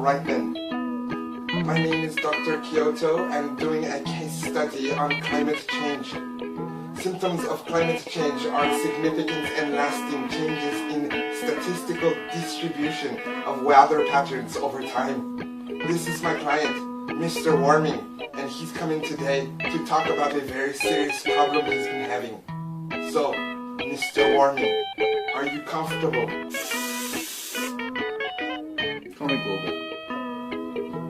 Alright then. My name is Dr. Kyoto. I'm doing a case study on climate change. Symptoms of climate change are significant and lasting changes in statistical distribution of weather patterns over time. This is my client, Mr. Warming, and he's coming today to talk about a very serious problem he's been having. So, Mr. Warming, are you comfortable? Call me Global.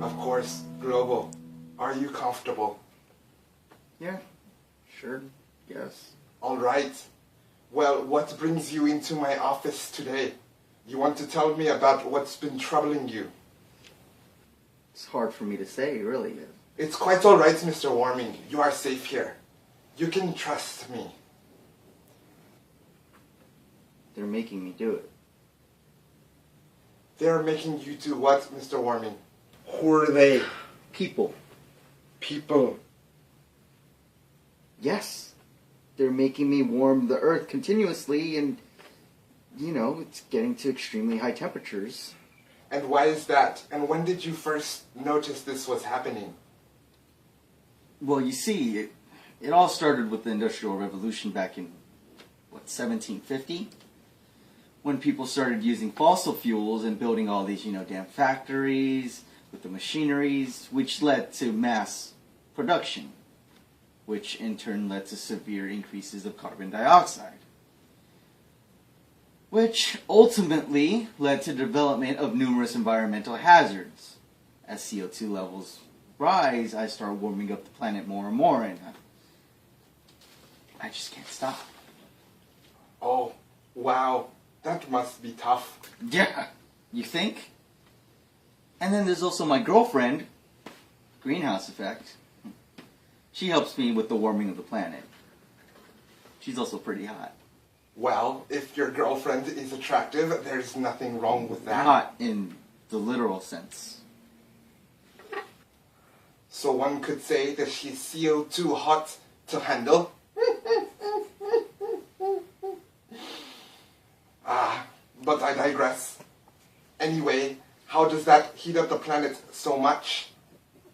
Of course, Global. Are you comfortable? Yeah, sure, yes. Alright. Well, what brings you into my office today? You want to tell me about what's been troubling you? It's hard for me to say, really. It's quite alright, Mr. Warming. You are safe here. You can trust me. They're making me do it. They're making you do what, Mr. Warming? Who are they? People. People. Yes. They're making me warm the earth continuously and, it's getting to extremely high temperatures. And why is that? And when did you first notice this was happening? Well, you see, it all started with the Industrial Revolution back in, 1750? When people started using fossil fuels and building all these, damn factories with the machineries, which led to mass production, which in turn led to severe increases of carbon dioxide, which ultimately led to the development of numerous environmental hazards. As CO2 levels rise, I start warming up the planet more and more, and I just can't stop. Oh, wow. That must be tough. Yeah, you think? And then there's also my girlfriend, greenhouse effect. She helps me with the warming of the planet. She's also pretty hot. Well, if your girlfriend is attractive, there's nothing wrong with that. Hot in the literal sense. So one could say that she's CO2 hot to handle? But I digress. Anyway, how does that heat up the planet so much?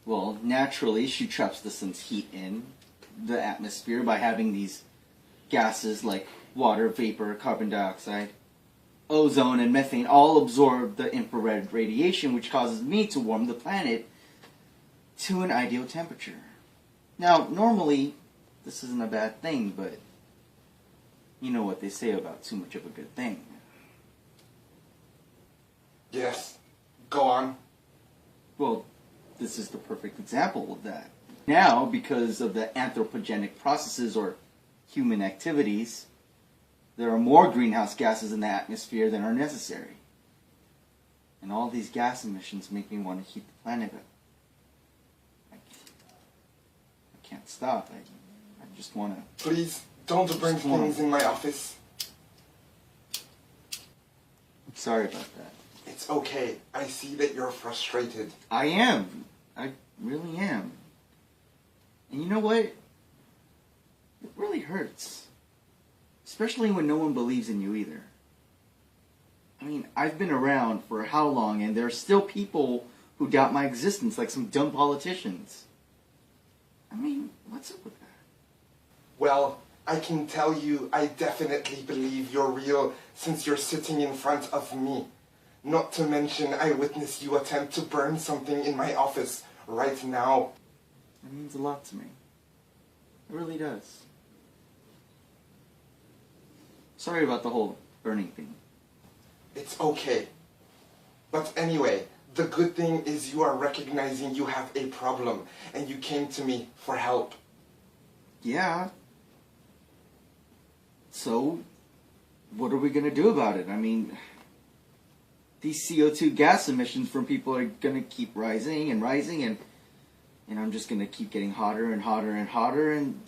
Well, naturally, she traps the sun's heat in the atmosphere by having these gases like water vapor, carbon dioxide, ozone, and methane all absorb the infrared radiation, which causes me to warm the planet to an ideal temperature. Now, normally, this isn't a bad thing, but you know what they say about too much of a good thing. Yes. Go on. Well, this is the perfect example of that. Now, because of the anthropogenic processes or human activities, there are more greenhouse gases in the atmosphere than are necessary. And all these gas emissions make me want to heat the planet up. I can't stop. I just want to... Please, don't bring things in my office. I'm sorry about that. It's okay. I see that you're frustrated. I am. I really am. And you know what? It really hurts. Especially when no one believes in you either. I mean, I've been around for how long, and there are still people who doubt my existence, like some dumb politicians. I mean, what's up with that? Well, I can tell you I definitely believe you're real since you're sitting in front of me. Not to mention I witnessed you attempt to burn something in my office right now. That means a lot to me. It really does. Sorry about the whole burning thing. It's okay. But anyway, the good thing is you are recognizing you have a problem and you came to me for help. Yeah. So, what are we going to do about it? I mean, these CO2 gas emissions from people are going to keep rising, and I'm just going to keep getting hotter and hotter and hotter, and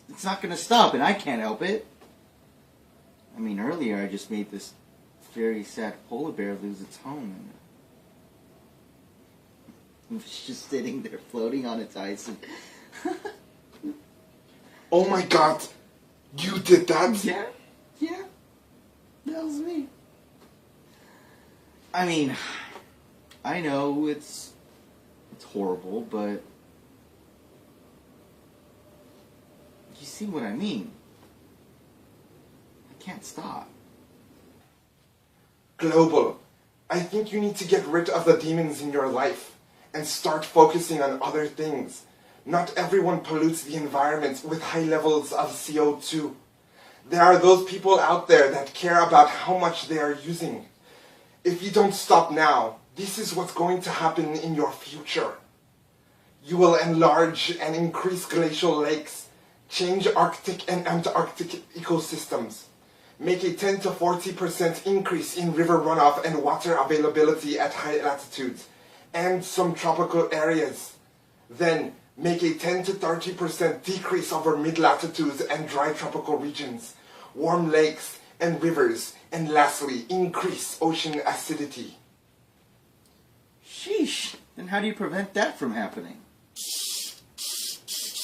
it's not going to stop, and I can't help it. I mean, earlier I just made this very sad polar bear lose its home, and it was just sitting there floating on its ice, and Oh my god! You did that? Yeah. That was me. I mean, I know it's horrible, but you see what I mean. I can't stop. Global. I think you need to get rid of the demons in your life and start focusing on other things. Not everyone pollutes the environment with high levels of CO2. There are those people out there that care about how much they are using. If you don't stop now, this is what's going to happen in your future. You will enlarge and increase glacial lakes, change Arctic and Antarctic ecosystems, make a 10 to 40% increase in river runoff and water availability at high latitudes, and some tropical areas. Then, make a 10 to 30% decrease over mid-latitudes and dry tropical regions, warm lakes and rivers, and lastly, increase ocean acidity. Sheesh. Then how do you prevent that from happening?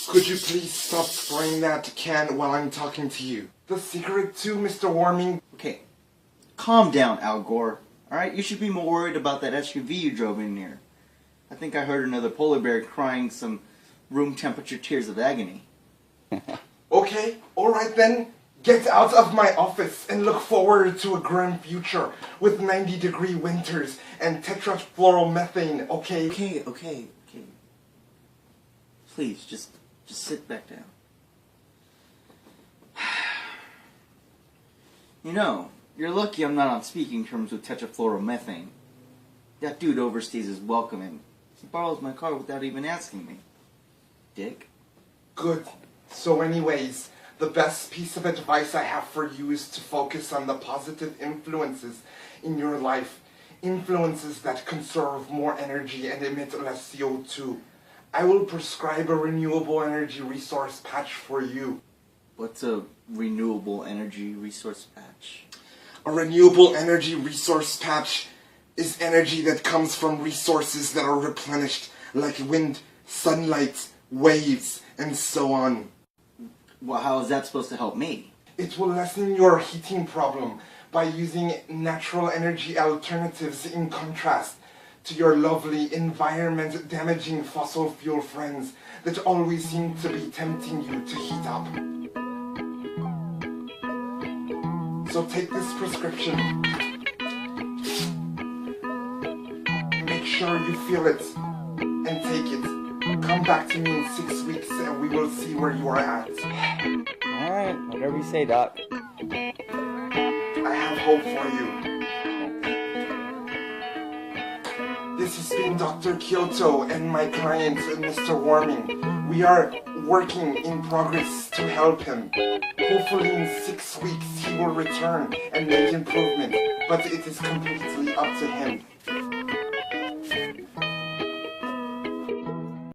Could you please stop spraying that can while I'm talking to you? The secret to Mr. Warming. Okay, calm down, Al Gore. Alright, you should be more worried about that SUV you drove in here. I think I heard another polar bear crying some room temperature tears of agony. Okay, alright then. Get out of my office and look forward to a grim future with 90-degree winters and tetrafluoromethane, okay? Okay. Please, just sit back down. You know, you're lucky I'm not on speaking terms with tetrafluoromethane. That dude overstays his welcome and he borrows my car without even asking me. Dick. Good. So anyways, the best piece of advice I have for you is to focus on the positive influences in your life. Influences that conserve more energy and emit less CO2. I will prescribe a renewable energy resource patch for you. What's a renewable energy resource patch? A renewable energy resource patch is energy that comes from resources that are replenished, like wind, sunlight, waves, and so on. Well, how is that supposed to help me? It will lessen your heating problem by using natural energy alternatives in contrast to your lovely environment-damaging fossil fuel friends that always seem to be tempting you to heat up. So take this prescription. Make sure you feel it and take it. Come back to me in 6 weeks and we will see where you are at. Alright, whatever you say, Doc. I have hope for you. This has been Dr. Kyoto and my client, Mr. Warming. We are working in progress to help him. Hopefully in 6 weeks he will return and make improvement, but it is completely up to him.